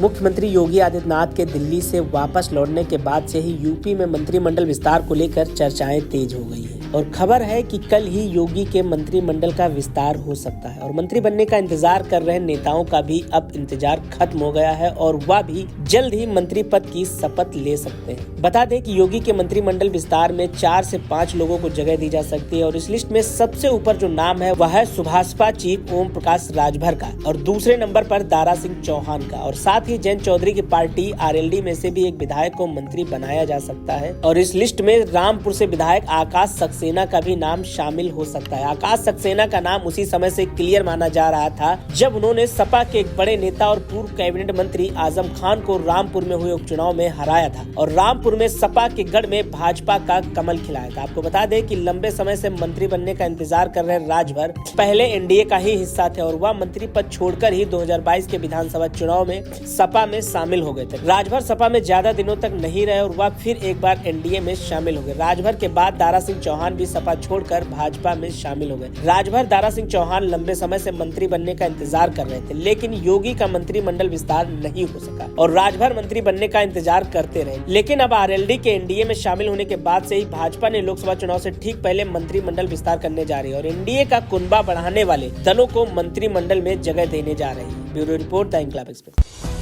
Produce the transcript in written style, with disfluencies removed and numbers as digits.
मुख्यमंत्री योगी आदित्यनाथ के दिल्ली से वापस लौटने के बाद से ही यूपी में मंत्रिमंडल विस्तार को लेकर चर्चाएं तेज हो गई हैं और खबर है कि कल ही योगी के मंत्रिमंडल का विस्तार हो सकता है और मंत्री बनने का इंतजार कर रहे नेताओं का भी अब इंतजार खत्म हो गया है और वह भी जल्द ही मंत्री पद की शपथ ले सकते हैं। बता दें कि योगी के मंत्रिमंडल विस्तार में 4 से 5 लोगों को जगह दी जा सकती है और इस लिस्ट में सबसे ऊपर जो नाम है वह है सुभाषपा चीफ ओम प्रकाश राजभर का और दूसरे नंबर पर दारा सिंह चौहान का और साथ ही जैन चौधरी की पार्टी आरएलडी में से भी एक विधायक को मंत्री बनाया जा सकता है और इस लिस्ट में रामपुर से विधायक आकाश सक्सेना का भी नाम शामिल हो सकता है। आकाश सक्सेना का नाम उसी समय से क्लियर माना जा रहा था जब उन्होंने सपा के एक बड़े नेता और पूर्व कैबिनेट मंत्री आजम खान को रामपुर में हुए उपचुनाव में हराया था और रामपुर में सपा के गढ़ में भाजपा का कमल खिलाया था। आपको बता दें कि लंबे समय से मंत्री बनने का इंतजार कर रहे राजभर पहले एनडीए का ही हिस्सा थे और वह मंत्री पद छोड़कर ही 2022 के विधानसभा चुनाव में सपा में शामिल हो गए थे। राजभर सपा में ज्यादा दिनों तक नहीं रहे और वह फिर एक बार एनडीए में शामिल हो गए। राजभर के बाद दारा सिंह चौहान भी सपा छोड़कर भाजपा में शामिल हो गए। राजभर दारा सिंह चौहान लंबे समय से मंत्री बनने का इंतजार कर रहे थे लेकिन योगी का मंत्रिमंडल विस्तार नहीं हो सका और राजभर मंत्री बनने का इंतजार करते रहे। लेकिन अब आरएलडी के एनडीए में शामिल होने के बाद से ही भाजपा ने लोकसभा चुनाव से ठीक पहले मंत्रिमंडल विस्तार करने जा रही है और एनडीए का कुनबा बढ़ाने वाले दलों को मंत्रिमंडल में जगह देने जा रही है। Bureau report, the Inquilab express.